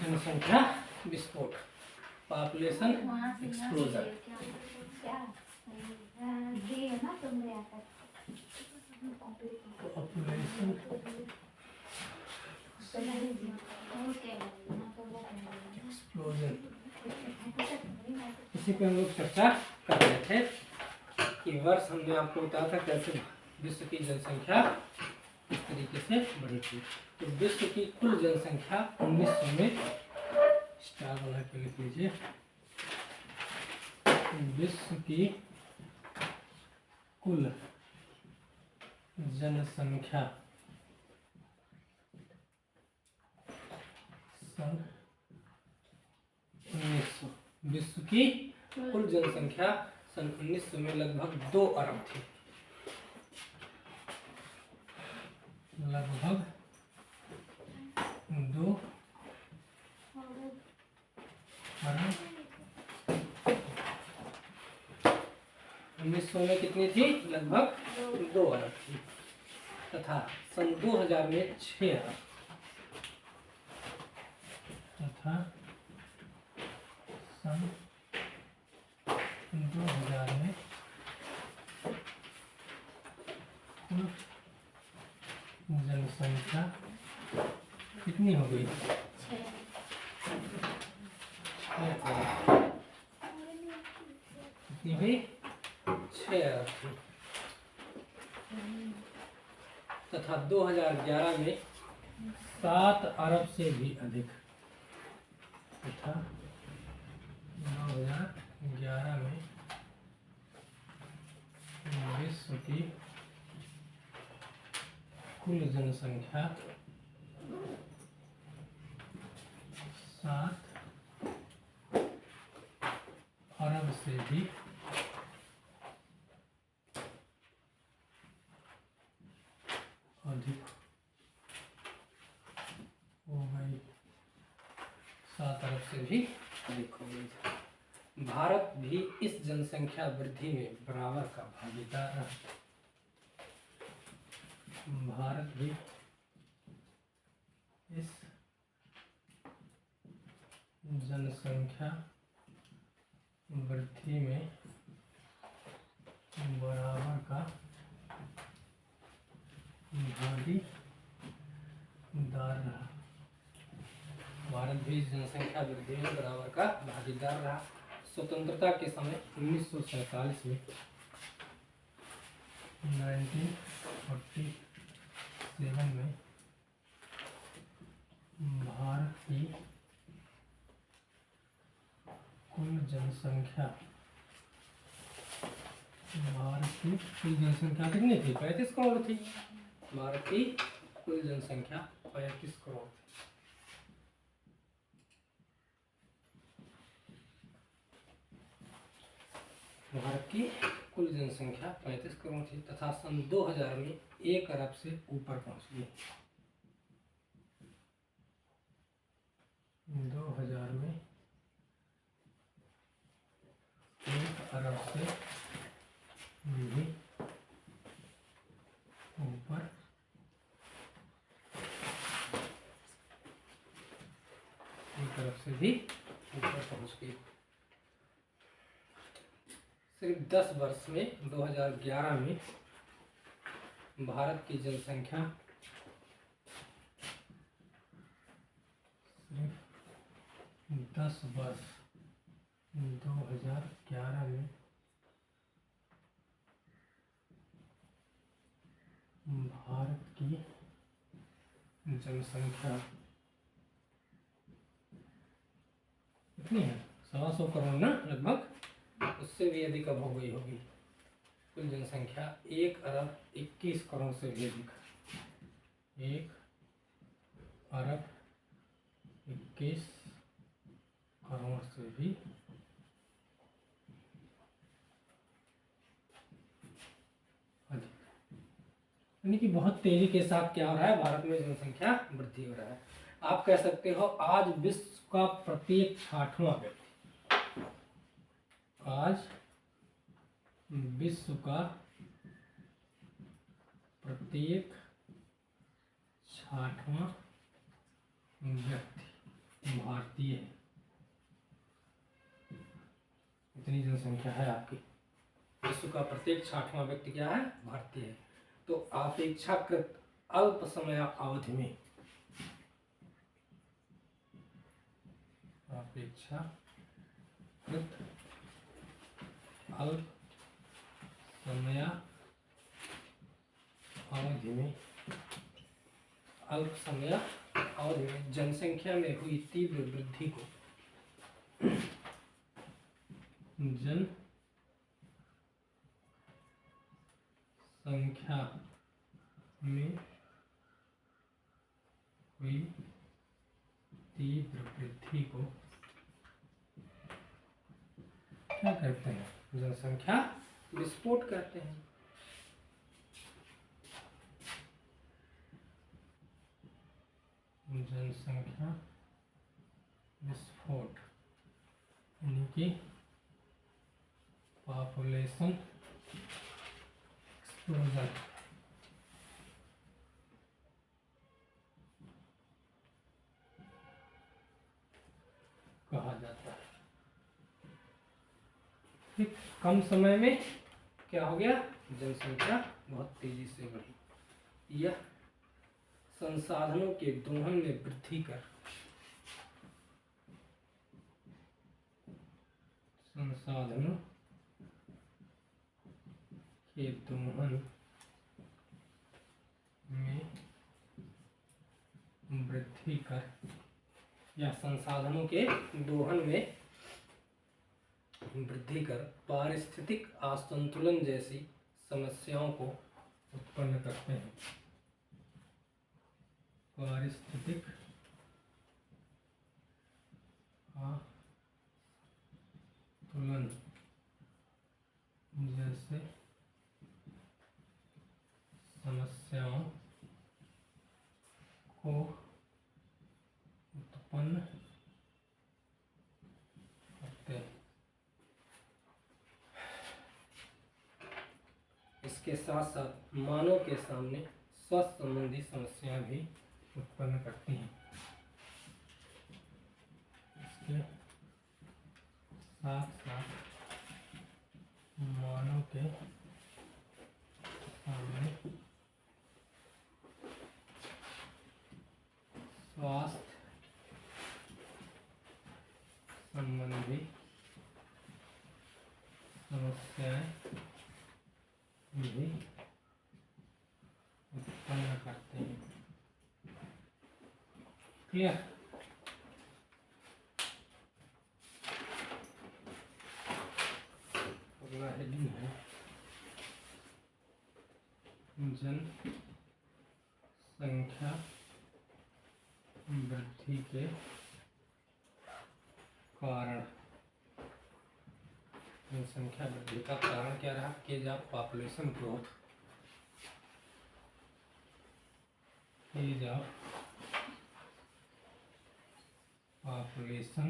जनसंख्या विस्फोट, population explosion. Population explosion, इसी पे हम लोग चर्चा कर रहे थे कि वर्ष हमने आपको बताया था कैसे विश्व की जनसंख्या इस तरीके से बढ़ी थी। तो विश्व की कुल जनसंख्या 1900 में, स्टार बना के लिख लीजिए, विश्व की कुल जनसंख्या सन 1900, विश्व की कुल जनसंख्या सन 1900 में लगभग 2 अरब थी, लगभग 2 अरब। 1900 में कितनी थी? लगभग 2 अरब थी, तथा सन 2000 में 6 अरब, तथा सन 2000 में कुल जनसंख्या कितनी हो गई? 6 हुई, 6 अरब थी, तथा 2011 में 7 अरब से भी अधिक, तथा 2011 में विश्व की कुल जनसंख्या 7 अरब से भी अधिक हो गई, 7 अरब से भी अधिक हो गई। भारत भी इस जनसंख्या वृद्धि में बराबर का भागीदार रहा। भारत भी इस जनसंख्या वृद्धि में बराबर का भागीदार रहा। भारत भी जनसंख्या वृद्धि में बराबर का भागीदार रहा। स्वतंत्रता के समय 1947 में 1947 में भारत की कुल जनसंख्या कितनी थी? 35 करोड़ थी। भारत की कुल जनसंख्या 35 करोड़ थी। भारत की कुल जनसंख्या 35 करोड़ थी, तथा सन 2000 में 1 अरब से ऊपर पहुंच गई। 2000 में 1 अरब से भी ऊपर, 1 अरब से भी ऊपर पहुंच गई। सिर्फ 10 वर्ष में 2011 में भारत की जनसंख्या सिर्फ 10 वर्ष 2011 में भारत की जनसंख्या कितनी है? 125 करोड़ ना, लगभग उससे भी अधिक अब हो गई होगी। कुल जनसंख्या 1 अरब 21 करोड़ से भी अधिक, 1 अरब 21 करोड़ से भी अधिक, यानी कि बहुत तेजी के साथ क्या हो रहा है? भारत में जनसंख्या वृद्धि हो रहा है। आप कह सकते हो आज विश्व का प्रत्येक 60वां व्यक्ति, आज विश्व का प्रत्येक 60वां व्यक्ति भारतीय भारतीय है। इतनी जनसंख्या है आपकी। विश्व का प्रत्येक 60वां व्यक्ति क्या है? भारतीय है। तो अपेक्षाकृत अल्प समय अवधि में, अपेक्षाकृत अल्प समय अवधि में, अल्प समय अवधि में जनसंख्या में हुई तीव्र वृद्धि को जनसंख्या में हुई तीव्र वृद्धि को क्या कहते हैं? जनसंख्या विस्फोट कहते हैं। जनसंख्या विस्फोट यानी कि पॉपुलेशन एक्सप्लोजन कहा जाता है। ठीक, कम समय में क्या हो गया? जनसंख्या बहुत तेजी से बढ़ी। यह संसाधनों के दोहन में वृद्धि कर संसाधनों के दोहन में वृद्धि कर या संसाधनों के दोहन में वृद्धि कर पारिस्थितिक असंतुलन जैसी समस्याओं को उत्पन्न करते हैं। पारिस्थितिक असंतुलन जैसे समस्याओं को उत्पन्न करते हैं। इसके साथ साथ मानव के सामने स्वास्थ्य संबंधी समस्याएं भी उत्पन्न करती हैं। इसके साथ साथ मानव के सामने स्वास्थ्य संबंधी समस्याएं भी उत्पन्न करते हैं। क्लियर? अगला हेडिंग है जनसंख्या वृद्धि के कारण। जनसंख्या वृद्धि का कारण क्या रहा? Cause of population growth. Cause of population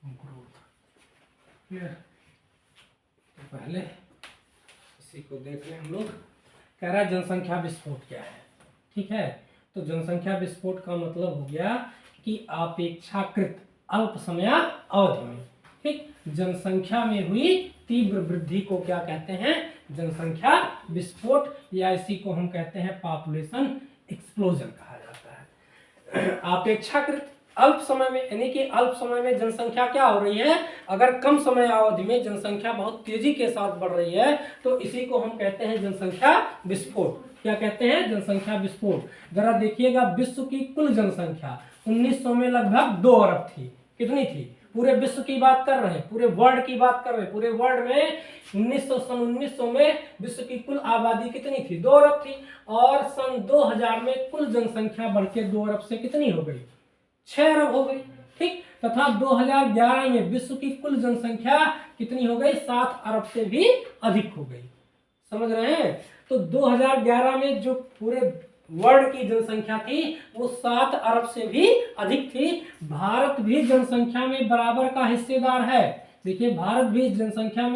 growth. Clear? तो पहले इसी को देख लें हम लोग। कह रहा है जनसंख्या विस्फोट क्या है। ठीक है, तो जनसंख्या विस्फोट का मतलब हो गया कि अपेक्षाकृत अल्प समय अवधि में, ठीक, जनसंख्या में हुई तीव्र वृद्धि को क्या कहते हैं? जनसंख्या विस्फोट, या इसी को हम कहते हैं पॉपुलेशन एक्सप्लोजन कहा जाता है। अपेक्षाकृत अल्प समय में, यानी कि अल्प समय में जनसंख्या क्या हो रही है? अगर कम समय अवधि में जनसंख्या बहुत तेजी के साथ बढ़ रही है तो इसी को हम कहते हैं जनसंख्या विस्फोट। क्या कहते हैं? जनसंख्या विस्फोट। जरा देखिएगा, विश्व की कुल जनसंख्या 1900 में लगभग 2 अरब थी। कितनी थी? पूरे विश्व की बात कर रहे हैं, पूरे वर्ल्ड की बात कर रहे हैं। पूरे वर्ल्ड में 1900 में विश्व की कुल आबादी कितनी थी? 2 अरब थी। और सन 2000 में कुल जनसंख्या बढ़ के 2 अरब से कितनी हो गई? 6 अरब हो गई। ठीक, तथा 2011 में विश्व की कुल जनसंख्या कितनी हो गई? 7 अरब से भी अधिक हो गई। समझ रहे हैं? तो 2011 में जो पूरे वर्ल्ड की जनसंख्या थी वो 7 अरब से भी अधिक थी। भारत भी जनसंख्या में बराबर का हिस्सेदार है। देखिए, भारत भी जनसंख्या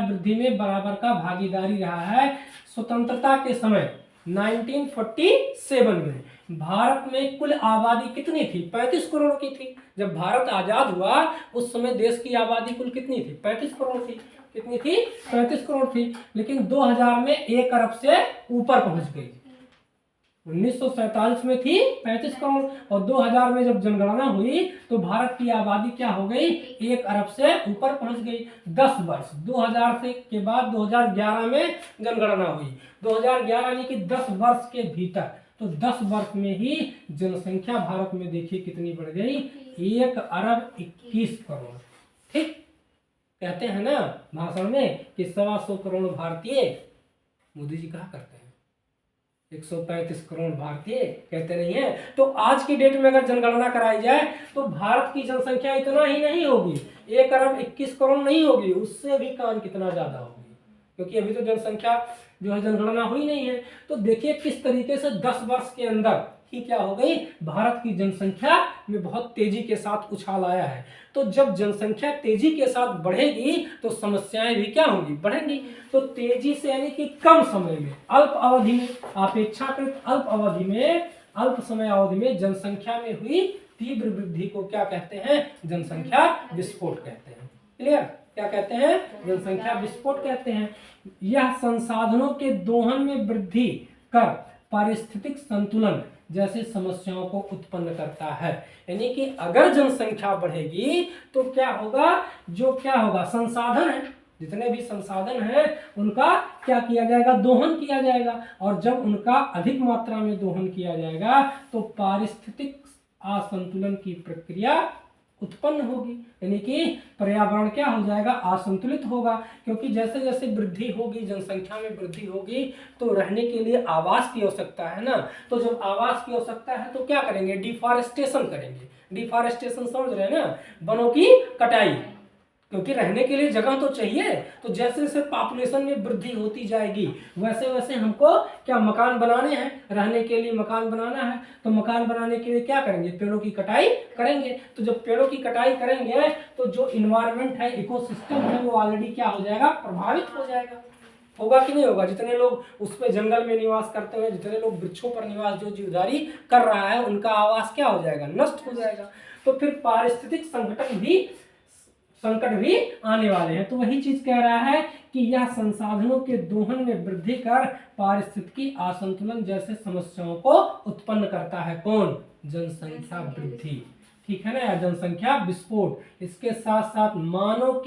वृद्धि में बराबर का भागीदारी रहा है। स्वतंत्रता के समय 1947 में भारत में कुल आबादी कितनी थी? 35 करोड़ की थी। जब भारत आजाद हुआ उस समय देश की आबादी कुल कितनी थी? 35 करोड़ थी। कितनी थी? 35 करोड़ थी। लेकिन 2000 में 1 अरब से ऊपर पहुंच गई। 1947 में थी 35 करोड़ और 2000 में जब जनगणना हुई तो भारत की आबादी क्या हो गई? 1 अरब से ऊपर पहुंच गई। 10 वर्ष 2000 से के बाद 2011 में जनगणना हुई। 2011 यानी कि 10 वर्ष के भीतर, तो 10 वर्ष में ही जनसंख्या भारत में देखिए कितनी बढ़ गई? 1 अरब 21 करोड़। ठीक, कहते हैं ना भाषण में कि 125 करोड़ भारतीय, मोदी जी कहा करते हैं 135 करोड़ भारतीय, कहते नहीं है। तो आज की डेट में अगर जनगणना कराई जाए तो भारत की जनसंख्या इतना ही नहीं होगी, 1 अरब 21 करोड़ नहीं होगी, उससे भी काम कितना ज्यादा होगी, क्योंकि अभी तो जनसंख्या जो है जनगणना हुई नहीं है। तो देखिए किस तरीके से 10 वर्ष के अंदर ही क्या हो गई? भारत की जनसंख्या में बहुत तेजी के साथ उछाल आया है। तो जब जनसंख्या तेजी के साथ बढ़ेगी तो समस्याएं भी क्या होंगी? बढ़ेंगी। तो तेजी से यानी कि कम समय में, अल्प अवधि में, अपेक्षाकृत अल्प अवधि में, अल्प समय अवधि में जनसंख्या में हुई तीव्र वृद्धि को क्या कहते हैं? जनसंख्या विस्फोट कहते हैं। क्लियर? क्या कहते हैं? जनसंख्या विस्फोट कहते हैं। यह संसाधनों के दोहन में वृद्धि कर पारिस्थितिक संतुलन जैसे समस्याओं को उत्पन्न करता है। यानी कि अगर जनसंख्या बढ़ेगी तो क्या होगा? जो क्या होगा? संसाधन है, जितने भी संसाधन हैं उनका क्या किया जाएगा? दोहन किया जाएगा। और जब उनका अधिक मात्रा में दोहन किया जाएगा तो पारिस्थितिक असंतुलन की प्रक्रिया उत्पन्न होगी। यानी कि पर्यावरण क्या हो जाएगा? असंतुलित होगा। क्योंकि जैसे जैसे वृद्धि होगी, जनसंख्या में वृद्धि होगी तो रहने के लिए आवास की आवश्यकता है ना। तो जब आवास की आवश्यकता है तो क्या करेंगे? डिफॉरेस्टेशन करेंगे। डिफॉरेस्टेशन समझ रहे हैं ना? वनों की कटाई, क्योंकि रहने के लिए जगह तो चाहिए। तो जैसे जैसे पॉपुलेशन में वृद्धि होती जाएगी वैसे वैसे हमको क्या मकान बनाने हैं, रहने के लिए मकान बनाना है। तो मकान बनाने के लिए क्या करेंगे? पेड़ों की कटाई करेंगे। तो जब पेड़ों की कटाई करेंगे तो जो इन्वायरमेंट है, इकोसिस्टम है, वो ऑलरेडी क्या हो जाएगा? प्रभावित हो जाएगा। होगा कि नहीं होगा? जितने लोग उस पे जंगल में निवास करते हुए, जितने लोग वृक्षों पर निवास जो जीवधारी कर रहा है, उनका आवास क्या हो जाएगा? नष्ट हो जाएगा। तो फिर पारिस्थितिक संकट भी आने वाले हैं। तो वही चीज कह रहा है कि यह संसाधनों के दोहन में वृद्धि कर पारिस्थितिकी असंतुलन जैसे समस्याओं को उत्पन्न करता है। कौन? जनसंख्या वृद्धि। ठीक है ना यार? जनसंख्या विस्फोट। इसके साथ साथ मानव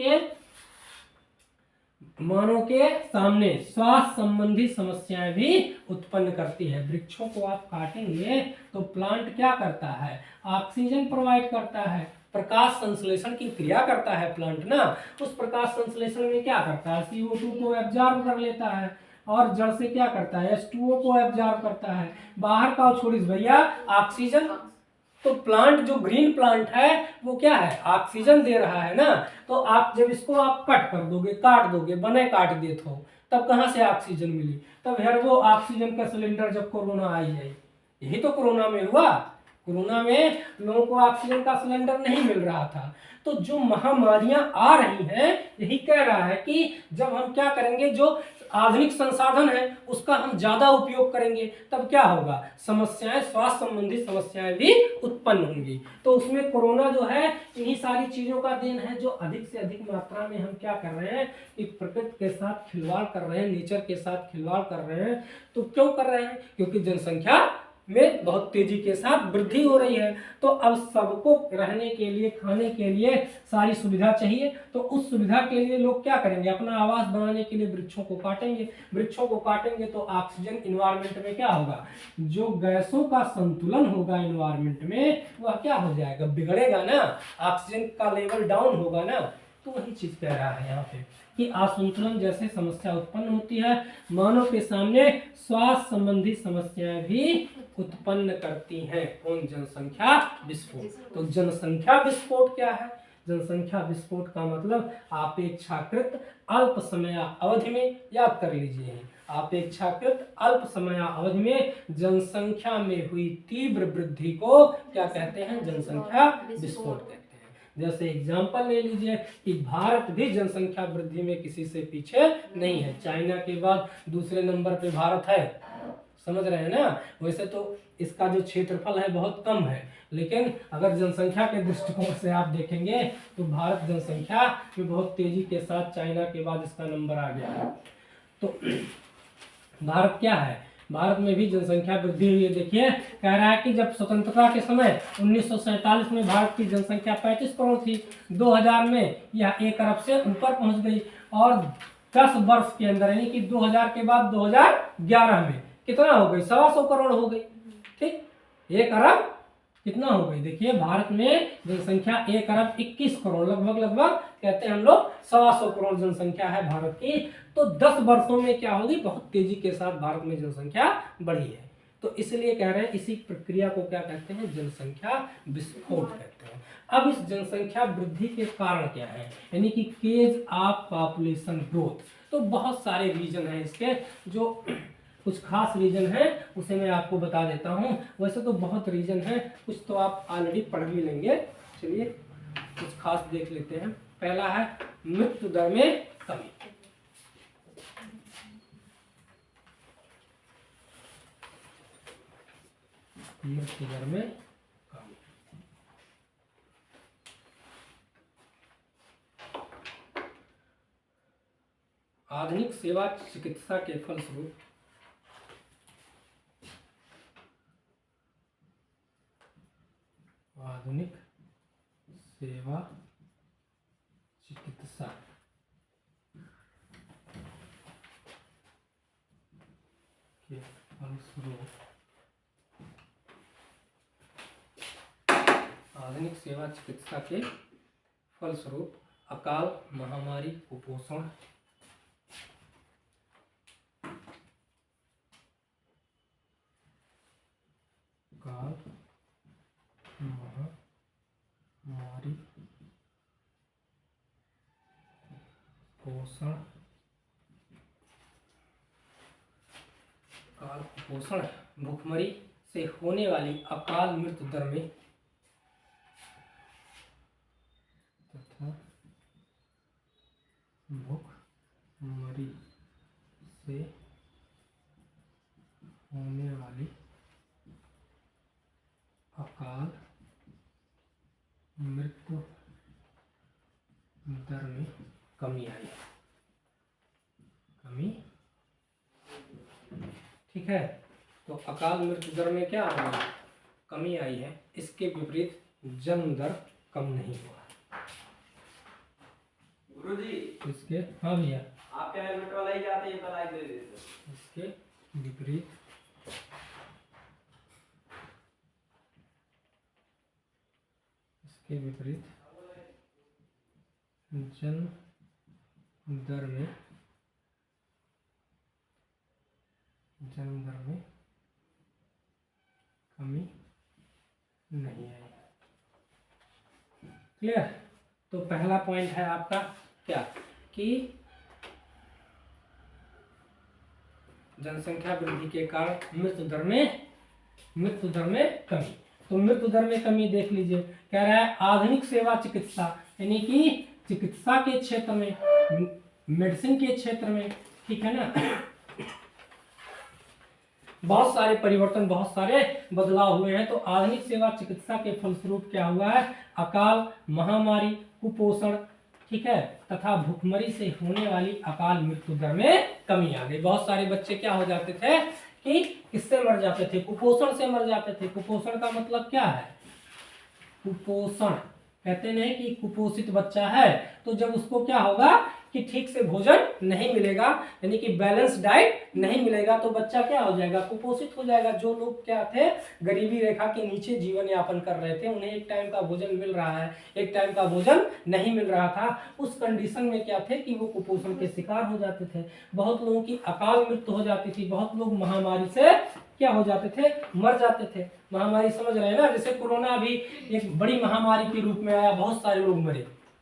के सामने स्वास्थ्य संबंधी समस्याएं भी उत्पन्न करती है। वृक्षों को आप काटेंगे तो प्लांट क्या करता है? ऑक्सीजन प्रोवाइड करता है, प्रकाश संश्लेषण की क्रिया करता है प्लांट ना। उस प्रकाश संश्लेषण में क्या करता है? CO2 को एब्जॉर्ब कर लेता है और जड़ से क्या करता है? H2O को एब्जॉर्ब करता है। बाहर का छोड़िए भैया ऑक्सीजन। तो प्लांट जो ग्रीन प्लांट है वो क्या है? ऑक्सीजन दे रहा है ना। तो आप जब इसको आप कट कर दोगे, काट दोगे, बने काट देते हो, तब कहाँ से ऑक्सीजन मिली? तब यार वो ऑक्सीजन का सिलेंडर जब कोरोना आई है, यही तो कोरोना में हुआ। कोरोना में लोगों को ऑक्सीजन का सिलेंडर नहीं मिल रहा था। तो जो महामारियां आ रही हैं, यही कह रहा है कि जब हम क्या करेंगे, जो आधुनिक संसाधन है उसका हम ज्यादा उपयोग करेंगे, तब क्या होगा? समस्याएं, स्वास्थ्य संबंधी समस्याएं भी उत्पन्न होंगी। तो उसमें कोरोना जो है इन्हीं सारी चीजों का देन है, जो अधिक से अधिक मात्रा में हम क्या कर रहे हैं कि प्रकृति के साथ खिलवाड़ कर रहे हैं, नेचर के साथ खिलवाड़ कर रहे हैं। तो क्यों कर रहे हैं? क्योंकि जनसंख्या में बहुत तेजी के साथ वृद्धि हो रही है। तो अब सबको रहने के लिए, खाने के लिए सारी सुविधा चाहिए। तो उस सुविधा के लिए लोग क्या करेंगे? अपना आवास बनाने के लिए वृक्षों को काटेंगे। वृक्षों को काटेंगे तो ऑक्सीजन इन्वायरमेंट में क्या होगा? जो गैसों का संतुलन होगा इन्वायरमेंट में वह क्या हो जाएगा? बिगड़ेगा ना। ऑक्सीजन का लेवल डाउन होगा ना। तो वही चीज कह रहा है यहाँ पे कि असंतुलन जैसे समस्या उत्पन्न होती है। मानव के सामने स्वास्थ्य संबंधी समस्याएं भी उत्पन्न करती हैं। कौन? जनसंख्या विस्फोट। तो जनसंख्या विस्फोट क्या है? जनसंख्या विस्फोट का मतलब अपेक्षाकृत अल्प समय अवधि में, याद कर लीजिए, अपेक्षाकृत अल्प समय अवधि में जनसंख्या में हुई तीव्र वृद्धि को क्या कहते हैं? जनसंख्या विस्फोट कहते हैं। जैसे एग्जाम्पल ले लीजिए कि भारत भी जनसंख्या वृद्धि में किसी से पीछे नहीं है। चाइना के बाद दूसरे नंबर पे भारत है समझ रहे हैं ना। वैसे तो इसका जो क्षेत्रफल है बहुत कम है, लेकिन अगर जनसंख्या के दृष्टिकोण से आप देखेंगे तो भारत जनसंख्या में बहुत तेजी के साथ चाइना के बाद इसका नंबर आ गया है। तो भारत क्या है, भारत में भी जनसंख्या वृद्धि हुई है। देखिए कह रहा है कि जब स्वतंत्रता के समय 1947 में भारत की जनसंख्या 35 करोड़ थी, 2000 में यह 1 अरब से ऊपर पहुंच गई और 10 वर्ष के अंदर यानी कि 2000 के बाद 2011 में कितना हो गई, 125 करोड़ हो गई। ठीक, 1 अरब कितना हो गई, देखिए भारत में जनसंख्या 1 अरब 21 करोड़ लगभग कहते हैं हम लोग 125 करोड़ जनसंख्या है भारत की। तो 10 वर्षों में क्या होगी, बहुत तेजी के साथ भारत में जनसंख्या बढ़ी है। तो इसलिए कह रहे हैं इसी प्रक्रिया को क्या कहते हैं, जनसंख्या विस्फोट कहते हैं। अब इस जनसंख्या वृद्धि के कारण क्या है, यानी कि केज ऑफ पॉपुलेशन ग्रोथ। तो बहुत सारे रीजन हैं इसके, जो कुछ खास रीजन है उसे मैं आपको बता देता हूँ। वैसे तो बहुत रीजन है, कुछ तो आप ऑलरेडी पढ़ भी लेंगे। चलिए कुछ खास देख लेते हैं। पहला है मृत्यु दर में कमी। मृत्यु दर में कमी, आधुनिक सेवा चिकित्सा के फलस्वरूप आधुनिक सेवा चिकित्सा के फलस्वरूप आधुनिक सेवा चिकित्सा के फलस्वरूप अकाल, महामारी, कुपोषण, अकाल, महामारी, पोषण, अकाल, कुपोषण, भूखमरी से होने वाली अकाल मृत्यु दर में तथा भूखमरी से होने वाली अकाल मृत्यु दर में कमी आई, कमी। ठीक है, तो अकाल मृत्यु दर में क्या आ गई, कमी आई है। इसके विपरीत जन्म दर कम नहीं हुआ। गुरुजी इसके, हाँ भैया, आपके हेलमेट वाला ही जाते हैं, तलाक दे देते। इसके विपरीत जन्म दर में कमी नहीं आई। क्लियर। तो पहला पॉइंट है आपका क्या, कि जनसंख्या वृद्धि के कारण मृत्यु दर में कमी। तो मृत्यु दर में कमी देख लीजिए, कह रहा है आधुनिक सेवा चिकित्सा, यानी कि चिकित्सा के क्षेत्र में, मेडिसिन के क्षेत्र में, ठीक है ना, बहुत सारे परिवर्तन, बहुत सारे बदलाव हुए हैं। तो आधुनिक सेवा चिकित्सा के फलस्वरूप क्या हुआ है, अकाल, महामारी, कुपोषण, ठीक है, तथा भूखमरी से होने वाली अकाल मृत्यु दर में कमी आ गई। बहुत सारे बच्चे क्या हो जाते थे कि किससे मर जाते थे, कुपोषण से मर जाते थे। कुपोषण का मतलब क्या है, कुपोषण कहते नहीं कि कुपोषित बच्चा है, तो जब उसको क्या होगा कि ठीक से भोजन नहीं मिलेगा, यानी कि बैलेंस डाइट नहीं मिलेगा, तो बच्चा क्या हो जाएगा, कुपोषित हो जाएगा। जो लोग क्या थे, गरीबी रेखा के नीचे जीवन यापन कर रहे थे, उन्हें एक टाइम का भोजन मिल रहा है, एक टाइम का भोजन नहीं मिल रहा था, उस कंडीशन में क्या थे कि वो कुपोषण के शिकार हो जाते थे। बहुत लोगों की अकाल मृत्यु हो जाती थी, बहुत लोग महामारी से क्या हो जाते थे, मर जाते थे। महामारी समझ रहे हैं ना, जैसे कोरोना भी एक बड़ी महामारी के रूप में आया, बहुत सारे लोग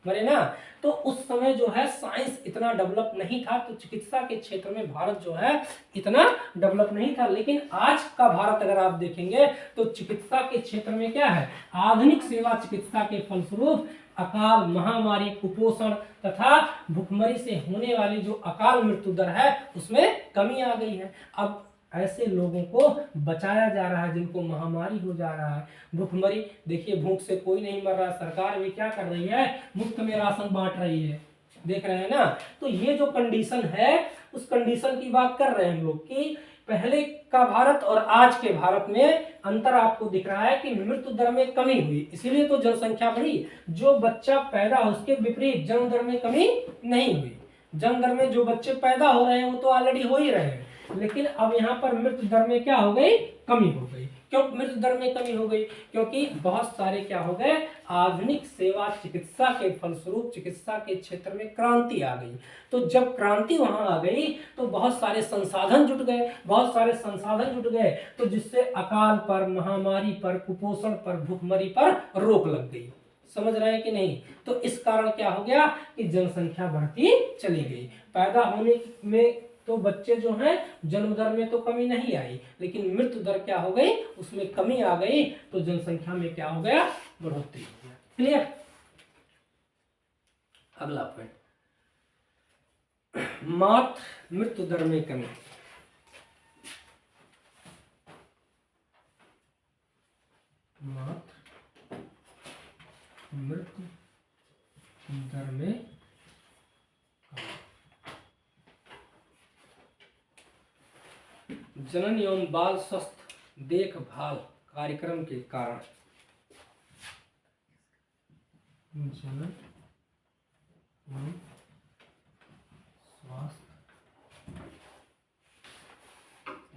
मरे ना। तो उस समय जो है साइंस इतना डेवलप नहीं था, तो चिकित्सा के क्षेत्र में भारत जो है इतना डेवलप नहीं था। लेकिन आज का भारत अगर आप देखेंगे तो चिकित्सा के क्षेत्र में क्या है, आधुनिक सेवा चिकित्सा के फलस्वरूप अकाल, महामारी, कुपोषण तथा भूखमरी से होने वाली जो अकाल मृत्यु दर है उसमें कमी आ गई है। अब ऐसे लोगों को बचाया जा रहा है जिनको महामारी हो जा रहा है, भूखमरी। देखिए भूख से कोई नहीं मर रहा, सरकार भी क्या कर रही है, मुफ्त में राशन बांट रही है, देख रहे हैं ना। तो ये जो कंडीशन है उस कंडीशन की बात कर रहे हैं हम लोग कि पहले का भारत और आज के भारत में अंतर आपको दिख रहा है कि मृत्यु दर में कमी हुई, इसीलिए तो जनसंख्या बढ़ी। जो बच्चा पैदा उसके विपरीत जन्म दर में कमी नहीं हुई। जन्म दर में जो बच्चे पैदा हो रहे हैं वो तो ऑलरेडी हो ही रहे हैं, लेकिन अब यहाँ पर मृत्यु दर में क्या हो गई, कमी हो गई। क्यों मृत्यु दर में कमी हो गई? क्योंकि बहुत सारे क्या हो गए, आधुनिक सेवा चिकित्सा के फलस्वरूप चिकित्सा के क्षेत्र में क्रांति आ गई। तो जब क्रांति वहां आ गई तो बहुत सारे संसाधन जुट गए, बहुत सारे संसाधन जुट गए, तो जिससे अकाल पर, महामारी पर, कुपोषण पर, भूखमरी पर रोक लग गई। समझ रहे हैं कि नहीं? तो इस कारण क्या हो गया कि जनसंख्या बढ़ती चली गई। पैदा होने में तो बच्चे जो हैं जन्म दर में तो कमी नहीं आई, लेकिन मृत्यु दर क्या हो गई, उसमें कमी आ गई, तो जनसंख्या में क्या हो गया, बढ़ोतरी हो गया। क्लियर? अगला पॉइंट, मातृ मृत्यु दर में कमी। मातृ मृत्यु दर में जनन एवं बाल स्वास्थ्य देखभाल कार्यक्रम के कारण, जनन एवं स्वास्थ्य,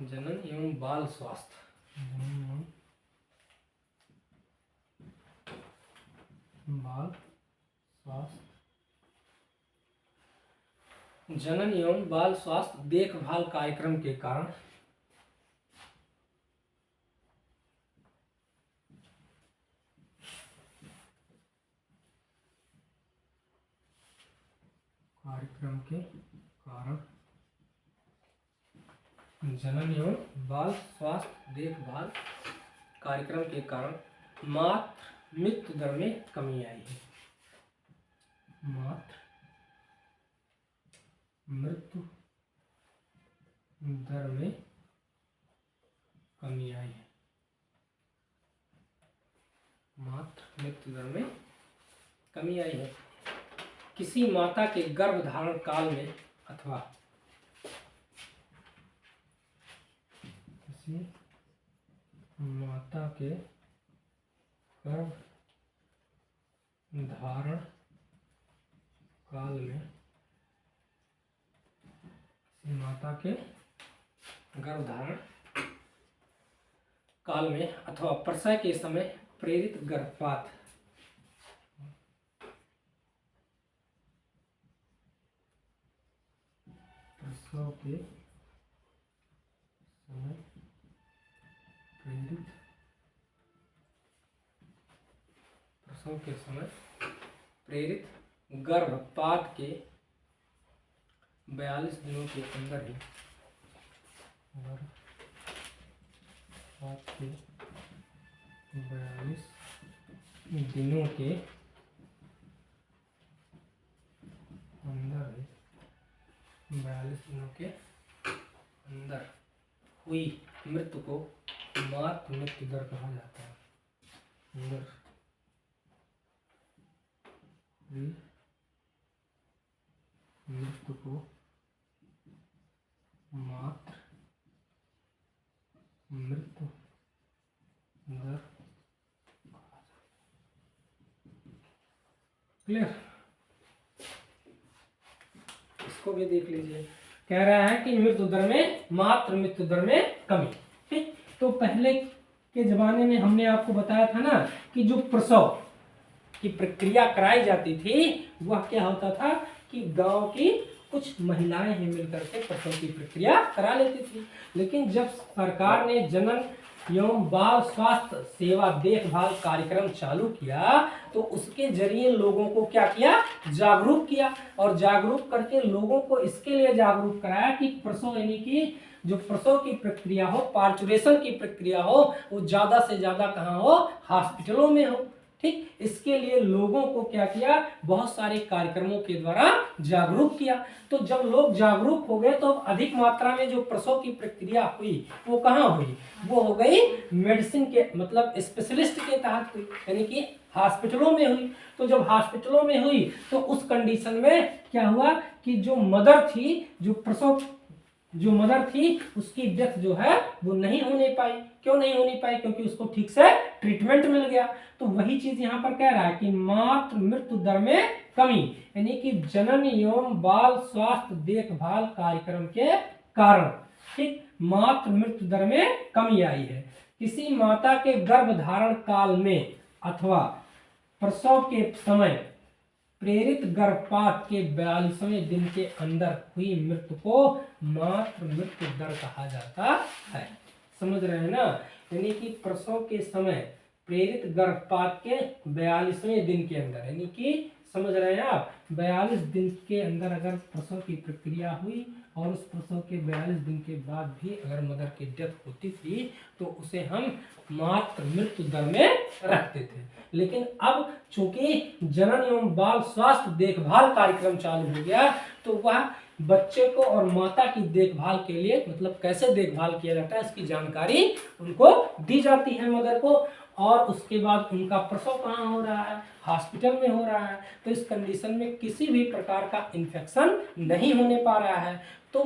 जनन एवं बाल स्वास्थ्य, बाल स्वास्थ्य, जनन एवं बाल स्वास्थ्य देखभाल कार्यक्रम के कारण जनन एवं बाल स्वास्थ्य देखभाल कार्यक्रम के कारण मातृ मृत्यु दर में कमी आई है। मातृ मृत्यु दर में कमी आई है। मातृ मृत्यु दर में कमी आई है। किसी माता के गर्भधारण काल में अथवा किसी माता के गर्भधारण काल में, किसी माता के गर्भधारण काल में अथवा प्रसव के समय प्रेरित गर्भपात, प्रसव के समय प्रेरित, प्रसव के समय प्रेरित गर्भपात के 42 दिनों के अंदर ही, गर्भपात के 42 दिनों के अंदर ही, 42 दिनों के अंदर हुई मृत्यु को मातृ मृत्यु दर कहा जाता है। अंदर हुई मृत्यु को मातृ मृत्यु दर। क्लियर? इसको भी देख लीजिए, कह रहा है कि मृत्यु दर में, मातृ मृत्यु दर में कमी। ठीक, तो पहले के जमाने में हमने आपको बताया था ना कि जो प्रसव की प्रक्रिया कराई जाती थी वह क्या होता था कि गांव की कुछ महिलाएं ही मिलकर के प्रसव की प्रक्रिया करा लेती थी। लेकिन जब सरकार ने जनन एवं बाल स्वास्थ्य सेवा देखभाल कार्यक्रम चालू किया तो उसके जरिए लोगों को क्या किया, जागरूक किया, और जागरूक करके लोगों को इसके लिए जागरूक कराया कि प्रसव यानी कि जो प्रसव की प्रक्रिया हो, पार्चुरेशन की प्रक्रिया हो, वो ज्यादा से ज्यादा कहाँ हो, हॉस्पिटलों में हो। ठीक, इसके लिए लोगों को क्या किया, बहुत सारे कार्यक्रमों के द्वारा जागरूक किया। तो जब लोग जागरूक हो गए तो अधिक मात्रा में जो प्रसव की प्रक्रिया हुई वो कहाँ हुई, वो हो गई मेडिसिन के मतलब स्पेशलिस्ट के तहत हुई, यानी कि हॉस्पिटलों में हुई। तो जब हॉस्पिटलों में हुई तो उस कंडीशन में क्या हुआ कि जो मदर थी, जो मदर थी उसकी डेथ जो है वो नहीं होने पाई। क्यों नहीं होने पाई, क्योंकि उसको ठीक से ट्रीटमेंट मिल गया। तो वही चीज यहाँ पर कह रहा है कि मातृ मृत्यु दर में कमी, यानी कि जनन एवं बाल स्वास्थ्य देखभाल कार्यक्रम के कारण, ठीक, मातृ मृत्यु दर में कमी आई है। किसी माता के गर्भधारण काल में अथवा प्रसव के समय प्रेरित गर्भपात के 42वें दिन के अंदर हुई मृत्यु को मातृ मृत्यु दर कहा जाता है। समझ रहे हैं ना, यानी कि प्रसव के समय प्रेरित गर्भपात के 42वें दिन के अंदर, यानी कि समझ रहे हैं आप, 42 दिन के अंदर अगर प्रसव की प्रक्रिया हुई और उस प्रसव के 42 दिन के बाद भी अगर मदर की डेथ होती थी तो उसे हम मातृ मृत्यु दर में रखते थे। लेकिन अब चूंकि जनन एवं बाल स्वास्थ्य देखभाल कार्यक्रम चालू हो गया तो वह बच्चे को और माता की देखभाल के लिए, मतलब कैसे देखभाल किया जाता है इसकी जानकारी उनको दी जाती है मदर को, और उसके बाद उनका प्रसव कहाँ हो रहा है, हॉस्पिटल में हो रहा है। तो इस कंडीशन में किसी भी प्रकार का इन्फेक्शन नहीं होने पा रहा है तो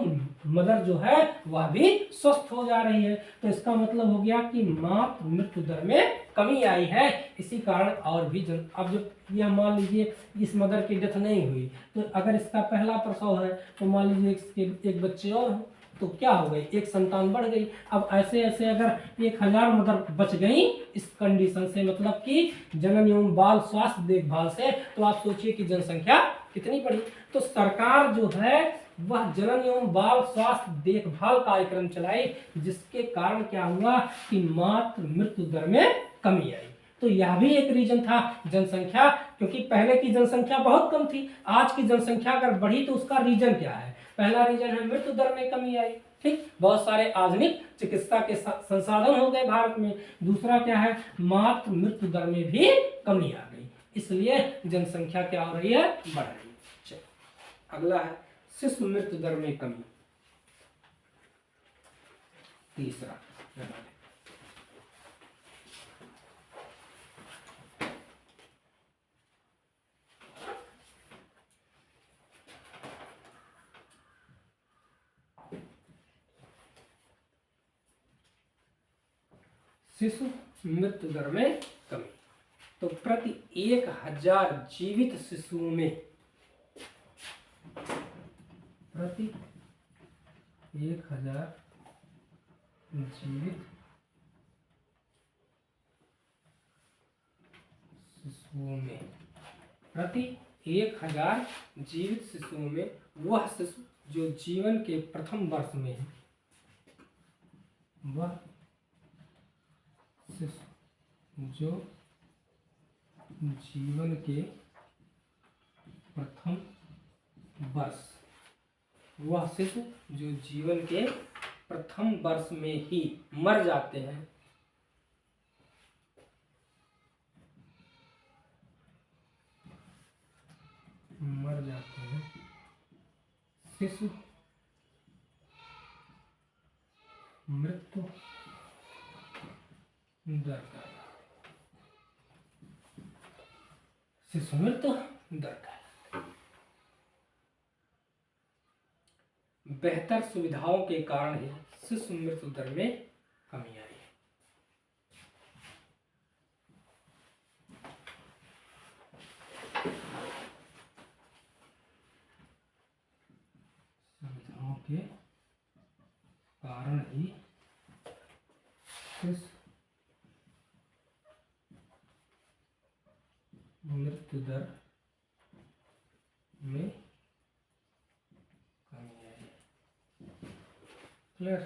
मदर जो है वह भी स्वस्थ हो जा रही है। तो इसका मतलब हो गया कि मातृ मृत्यु दर में कमी आई है। इसी कारण और भी अब जब यह मान लीजिए इस मदर की डेथ नहीं हुई तो अगर इसका पहला प्रसव है तो मान लीजिए एक बच्चे और हो तो क्या हो गई, एक संतान बढ़ गई। अब ऐसे ऐसे अगर 1000 मदर बच गई इस कंडीशन से, मतलब कि जनन एवं बाल स्वास्थ्य देखभाल से, तो आप सोचिए कि जनसंख्या कितनी बढ़ी। तो सरकार जो है वह जनन एवं बाल स्वास्थ्य देखभाल कार्यक्रम चलाई, जिसके कारण क्या हुआ कि मातृ मृत्यु दर में कमी आई। तो यह भी एक रीजन था जनसंख्या, क्योंकि पहले की जनसंख्या बहुत कम थी, आज की जनसंख्या अगर बढ़ी तो उसका रीजन क्या है, पहला रीजन है मृत्यु दर में कमी आई, ठीक, बहुत सारे आधुनिक चिकित्सा के संसाधन हो गए भारत में। दूसरा क्या है, मातृ मृत्यु दर में भी कमी आ गई, इसलिए जनसंख्या क्या हो रही है, बढ़ रही है। अगला है शिशु मृत्यु दर में कमी। तीसरा शिशु मृत्यु दर में कमी। तो प्रति 1000 जीवित शिशुओं में, प्रति 1000 जीवित शिशुओं में, प्रति 1000 जीवित शिशुओं में वह शिशु जो जीवन के प्रथम वर्ष में है, वह शिशु जो जीवन के प्रथम वर्ष, वह शिशु जो जीवन के प्रथम वर्ष में ही मर जाते हैं, शिशु मृत्यु दर, शिशु मृत्यु दर का बेहतर सुविधाओं के कारण ही शिशु मृत्यु दर में कमी आई है। सुविधाओं के कारण ही शिशु मृत्यु दर में कमी आई है। क्लियर,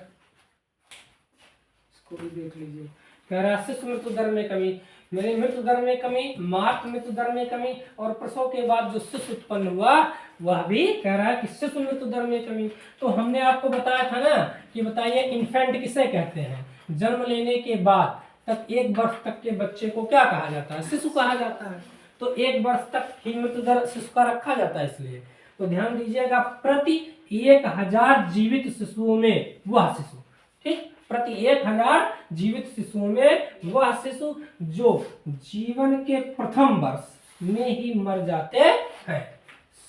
इसको भी देख लीजिए। कह रहा है शिशु मृत्यु दर में कमी, मेरी मृत्यु दर में कमी, मातृ मृत्यु दर में कमी, और प्रसव के बाद जो शिशु उत्पन्न हुआ वह भी कह रहा है कि शिशु मृत्यु दर में कमी। तो हमने आपको बताया था ना कि बताइए इन्फेंट किसे कहते हैं, जन्म लेने के बाद तक 1 वर्ष तक के बच्चे को क्या कहा जाता है? शिशु कहा जाता है। तो 1 वर्ष तक ही मृत्यु दर शिशु का रखा जाता है। इसलिए तो ध्यान दीजिएगा, प्रति 1000 जीवित शिशुओं में वह शिशु, ठीक, प्रति 1000 जीवित शिशुओं में वह शिशु जो जीवन के प्रथम वर्ष में ही मर जाते हैं,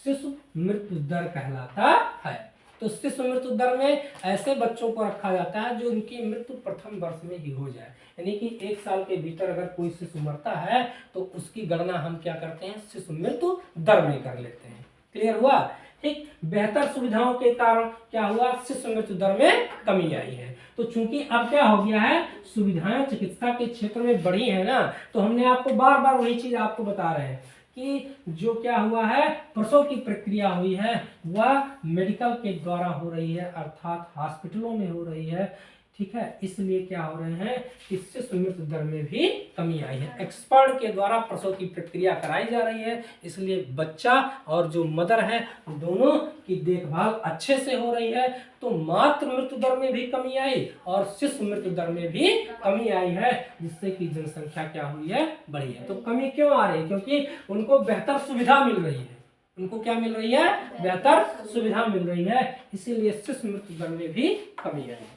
शिशु मृत्यु दर कहलाता है। तो शिशु मृत्यु दर में ऐसे बच्चों को रखा जाता है जो उनकी मृत्यु प्रथम वर्ष में ही हो जाए, यानी कि 1 साल के भीतर अगर कोई शिशु मरता है तो उसकी गणना हम क्या करते हैं? शिशु मृत्यु दर में कर लेते हैं। क्लियर हुआ? ठीक। बेहतर सुविधाओं के कारण क्या हुआ? शिशु मृत्यु दर में कमी आई है। तो चूंकि अब क्या हो गया है, सुविधाएं चिकित्सा के क्षेत्र में बढ़ी है ना, तो हमने आपको बार बार वही चीज आपको बता रहे हैं कि जो क्या हुआ है, प्रसव की प्रक्रिया हुई है वह मेडिकल के द्वारा हो रही है, अर्थात हॉस्पिटलों में हो रही है। ठीक है, इसलिए क्या हो रहे हैं, इससे मृत्यु दर में भी कमी आई है। एक्सपर्ट के द्वारा प्रसव की प्रक्रिया कराई जा रही है, इसलिए बच्चा और जो मदर है दोनों की देखभाल अच्छे से हो रही है। तो मातृ मृत्यु दर में भी कमी आई और शिशु मृत्यु दर में भी कमी आई है, जिससे कि जनसंख्या क्या हुई है, बढ़ी है। तो कमी क्यों आ रही है? क्योंकि उनको बेहतर सुविधा मिल रही है। उनको क्या मिल रही है? बेहतर सुविधा मिल रही है, इसीलिए शिशु मृत्यु दर में भी कमी आई है।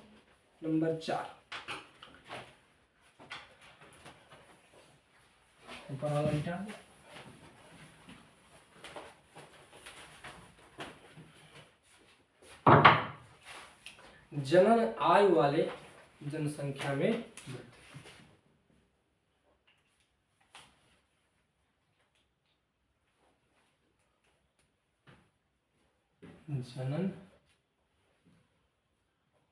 नंबर 4, ऊपर वाला बेटा, जनन आयु वाले जनसंख्या में वृद्धि। जनन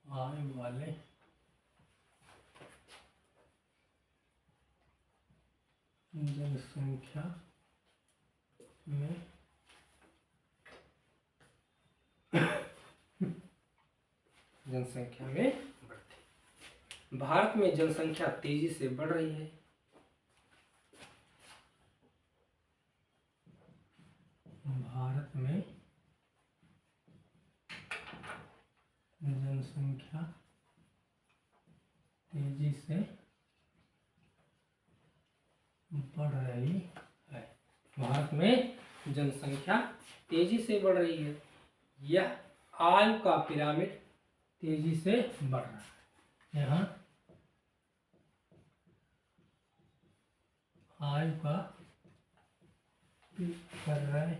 आयु वाले जनसंख्या में वृद्धि। भारत में जनसंख्या तेजी से बढ़ रही है। भारत में जनसंख्या तेजी से बढ़ रही है। भारत में जनसंख्या तेजी से बढ़ रही है। यह आयु का पिरामिड तेजी से बढ़ रहा है। यहाँ आयु का पिरामिड,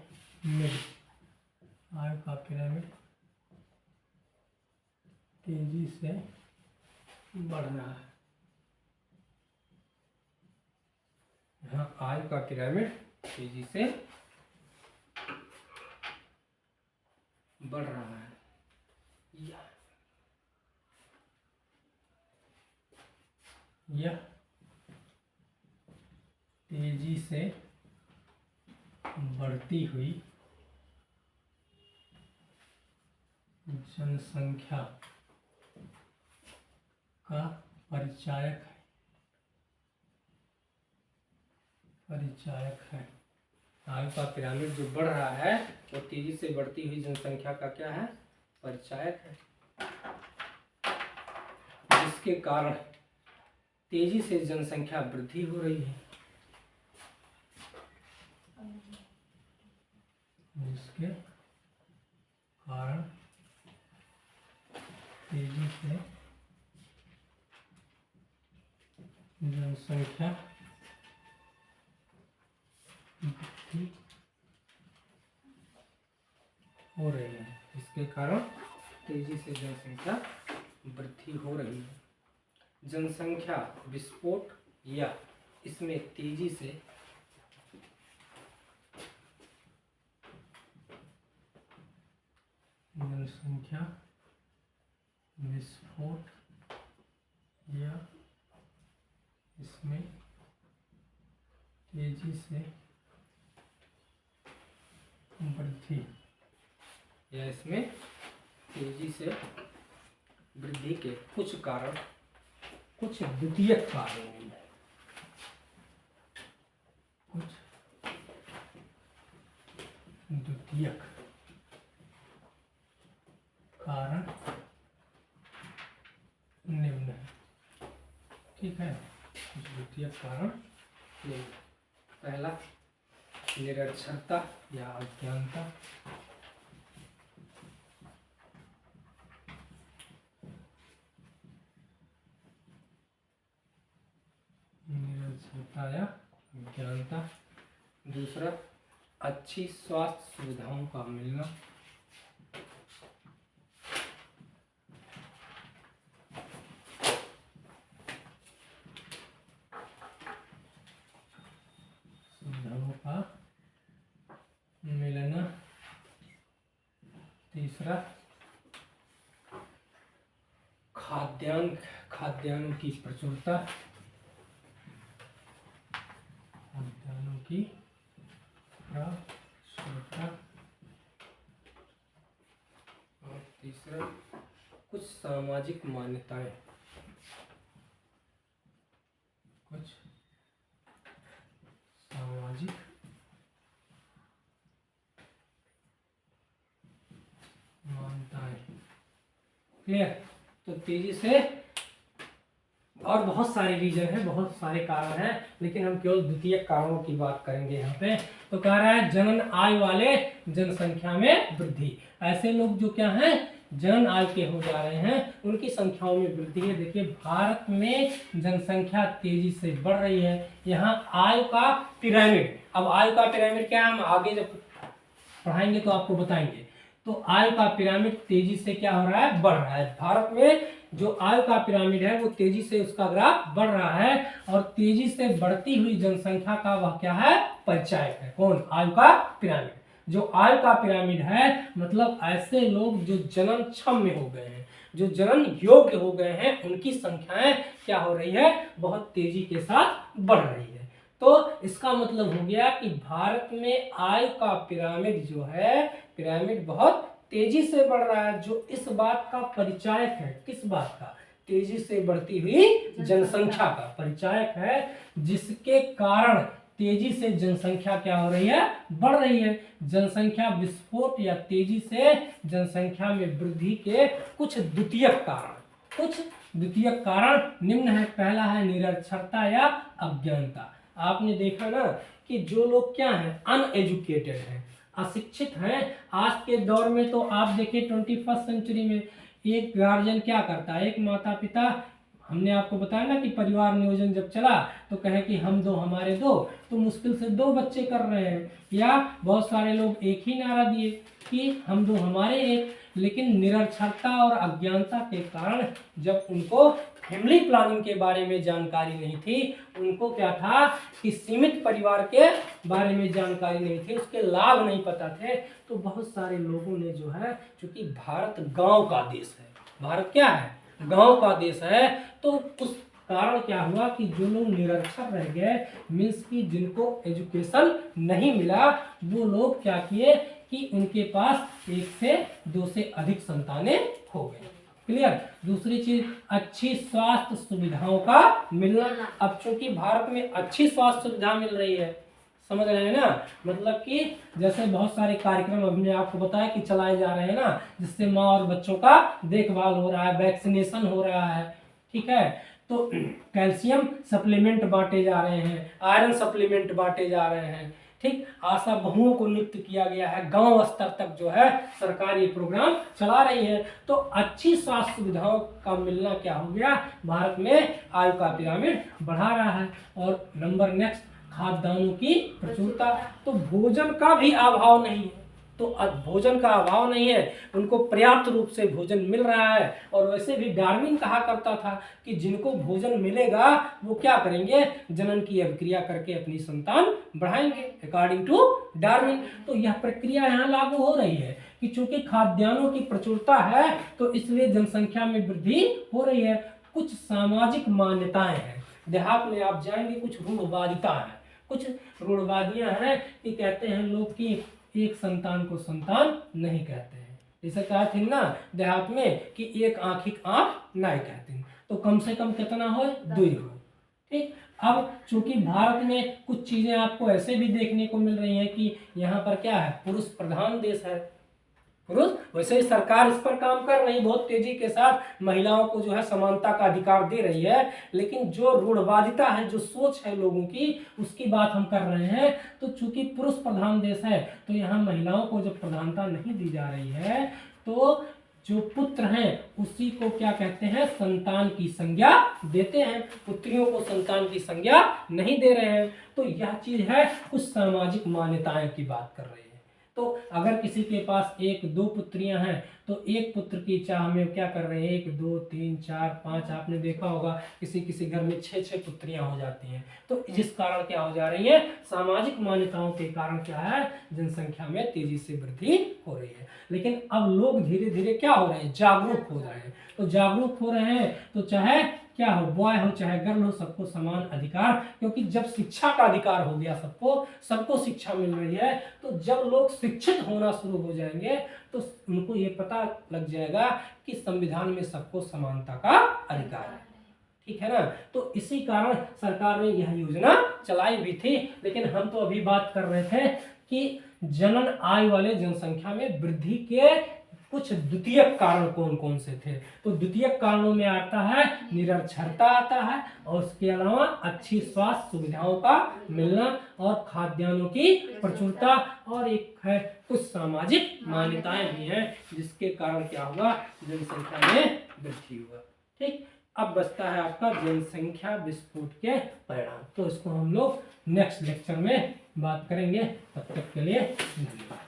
आयु का पिरामिड तेजी से बढ़ रहा है। यहाँ आयु का पिरामिड तेजी से बढ़ रहा है। यह तेजी से बढ़ती हुई जनसंख्या का परिचायक है। आयु का पिरामिड जो बढ़ रहा है वो तेजी से बढ़ती हुई जनसंख्या का क्या है? परिचायक है, जिसके कारण तेजी से जनसंख्या वृद्धि हो रही है। जिसके कारण तेजी से जनसंख्या वृद्धि हो रही है। इसके कारण तेजी से जनसंख्या वृद्धि हो रही है। जनसंख्या विस्फोट या इसमें तेजी से जनसंख्या विस्फोट या इसमें तेजी से वृद्धि, या इसमें तेजी से वृद्धि के कुछ कारण, कुछ द्वितीयक कारण हैं। कुछ द्वितीयक कारण निम्न है। ठीक है, द्वितीय कारण निम्न। पहला निरक्षरता या अज्ञानता, निरक्षरता या अज्ञानता। दूसरा अच्छी स्वास्थ्य सुविधाओं का मिलना, सुविधाओं का मिलना। तीसरा खाद्यान्नों की प्रचुरता, खाद्यान्नों की प्रचुरता। और तीसरा कुछ सामाजिक मान्यताएं, कुछ सामाजिक मान्यताएं। क्लियर? तो तेजी से, और बहुत सारे रीजन हैं, बहुत सारे कारण हैं, लेकिन हम केवल द्वितीय कारणों की बात करेंगे यहाँ पे। तो कह रहा है जनन आय वाले जनसंख्या में वृद्धि। ऐसे लोग जो क्या हैं, जनन आय के हो जा रहे हैं, उनकी संख्याओं में वृद्धि है। देखिए भारत में जनसंख्या तेजी से बढ़ रही है। यहाँ आय का पिरामिड, अब आय का पिरामिड क्या है, हम आगे जब पढ़ाएंगे तो आपको बताएंगे। तो आय का पिरामिड तेजी से क्या हो रहा है, बढ़ रहा है। भारत में जो आय का पिरामिड है वो तेजी से उसका ग्राफ बढ़ रहा है, और तेजी से बढ़ती हुई जनसंख्या का वह क्या है, परिचायक है। कौन? आय का पिरामिड। जो आय का पिरामिड है मतलब ऐसे लोग जो जनन क्षम में हो गए हैं, जो जनन योग्य हो गए हैं, उनकी संख्याएं क्या हो रही है, बहुत तेजी के साथ बढ़ रही है। तो इसका मतलब हो गया कि भारत में आय का पिरामिड जो है, पिरामिड बहुत तेजी से बढ़ रहा है, जो इस बात का परिचायक है। किस बात का? तेजी से बढ़ती हुई जनसंख्या का परिचायक है, जिसके कारण तेजी से जनसंख्या क्या हो रही है, बढ़ रही है। जनसंख्या विस्फोट या तेजी से जनसंख्या में वृद्धि के कुछ द्वितीयक कारण, कुछ द्वितीयक कारण निम्न है। पहला है निरक्षरता या अज्ञानता। आपने देखा ना कि जो लोग क्या हैं, अनएजुकेटेड हैं, अशिक्षित हैं। आज के दौर में तो आप देखिए 21st सेंचुरी में एक गार्जियन क्या करता है, एक माता पिता, हमने आपको बताया ना कि परिवार नियोजन जब चला तो कहे कि हम दो हमारे दो, तो मुश्किल से 2 बच्चे कर रहे हैं। या बहुत सारे लोग एक ही नारा दिए कि हम दो हमारे एक। लेकिन निरक्षरता और अज्ञानता के कारण जब उनको फैमिली प्लानिंग के बारे में जानकारी नहीं थी, उनको क्या था कि सीमित परिवार के बारे में जानकारी नहीं थी, उसके लाभ नहीं पता थे, तो बहुत सारे लोगों ने जो है, चूंकि भारत गांव का देश है, भारत क्या है, गांव का देश है, तो उस कारण क्या हुआ कि जो लोग निरक्षर रह गए, मीन्स कि जिनको एजुकेशन नहीं मिला, वो लोग क्या किए कि उनके पास 1 से 2 से अधिक संतानें हो गई। क्लियर? दूसरी चीज अच्छी स्वास्थ्य सुविधाओं का मिलना। अब चूंकि भारत में अच्छी स्वास्थ्य सुविधा मिल रही है, समझ रहे हैं ना, मतलब कि जैसे बहुत सारे कार्यक्रम हमने आपको बताया कि चलाए जा रहे हैं ना, जिससे माँ और बच्चों का देखभाल हो रहा है, वैक्सीनेशन हो रहा है, ठीक है। तो कैल्शियम सप्लीमेंट बांटे जा रहे हैं, आयरन सप्लीमेंट बांटे जा रहे हैं, ठीक। आशा बहुओं को नियुक्त किया गया है, गांव स्तर तक जो है सरकार ये प्रोग्राम चला रही है। तो अच्छी स्वास्थ्य सुविधाओं का मिलना क्या हो गया, भारत में आयु का पिरामिड बढ़ा रहा है। और नंबर नेक्स्ट, खाद्यान्नों की प्रचुरता। तो भोजन का भी अभाव नहीं है, तो भोजन का अभाव नहीं है, उनको पर्याप्त रूप से भोजन मिल रहा है। और वैसे भी डार्विन कहा करता था कि जिनको भोजन मिलेगा वो क्या करेंगे, जनन की अभिक्रिया करके अपनी संतान बढ़ाएंगे, अकॉर्डिंग टू डार्विन। तो यह प्रक्रिया यहाँ लागू हो रही है कि चूंकि खाद्यान्नों की प्रचुरता है तो इसलिए जनसंख्या में वृद्धि हो रही है। कुछ सामाजिक मान्यताएं हैं, देहात में आप जाएंगे कुछ रूढ़वादिता है, कुछ रूढ़वादियां हैं कि कहते हैं लोग कि एक संतान को संतान नहीं कहते हैं। जैसे कहते हैं ना देहात में कि एक आंखिक आंख नहीं कहते हैं, तो कम से कम कितना हो, 2 हो, ठीक। अब चूंकि भारत में कुछ चीजें आपको ऐसे भी देखने को मिल रही हैं कि यहाँ पर क्या है, पुरुष प्रधान देश है, पुरुष। वैसे ही सरकार इस पर काम कर रही है, बहुत तेजी के साथ महिलाओं को जो है समानता का अधिकार दे रही है, लेकिन जो रूढ़वादिता है, जो सोच है लोगों की, उसकी बात हम कर रहे हैं। तो चूंकि पुरुष प्रधान देश है, तो यहाँ महिलाओं को जब प्रधानता नहीं दी जा रही है, तो जो पुत्र हैं उसी को क्या कहते हैं, संतान की संज्ञा देते हैं, पुत्रियों को संतान की संज्ञा नहीं दे रहे हैं। तो यह चीज है, कुछ सामाजिक मान्यताएं की बात कर रही है। तो अगर किसी के पास 1-2 पुत्रियां हैं, तो एक पुत्र की चाह में क्या कर रहे हैं, 1 2 3 4 5, आपने देखा होगा किसी किसी घर में 6 पुत्रियां हो जाती हैं। तो जिस कारण क्या हो जा रही है, सामाजिक मान्यताओं के कारण क्या है, जनसंख्या में तेजी से वृद्धि हो रही है। लेकिन अब लोग धीरे धीरे क्या हो रहे हैं, जागरूक हो रहे हैं। तो जागरूक हो रहे हैं तो चाहे क्या हो, बॉय हो चाहे गर्ल हो, सबको समान अधिकार, क्योंकि जब शिक्षा का अधिकार हो गया, सबको शिक्षा मिल रही है, तो जब लोग शिक्षित होना शुरू हो जाएंगे तो उनको ये पता लग जाएगा कि संविधान में सबको समानता का अधिकार है। ठीक है ना। तो इसी कारण सरकार ने यह योजना चलाई भी थी। लेकिन हम तो अभी बात कर रहे थे कि जनन आय वाले जनसंख्या में वृद्धि के कुछ द्वितीयक कारण कौन कौन से थे। तो द्वितीयक कारणों में आता है निरक्षरता आता है, और उसके अलावा अच्छी स्वास्थ्य सुविधाओं का मिलना, और खाद्यान्नों की प्रचुरता, और एक है कुछ सामाजिक मान्यताएं भी हैं, जिसके कारण क्या हुआ, जनसंख्या में वृद्धि हुआ। ठीक, अब बचता है आपका जनसंख्या विस्फोट के परिणाम। तो इसको हम लोग नेक्स्ट लेक्चर में बात करेंगे। तब तक के लिए धन्यवाद।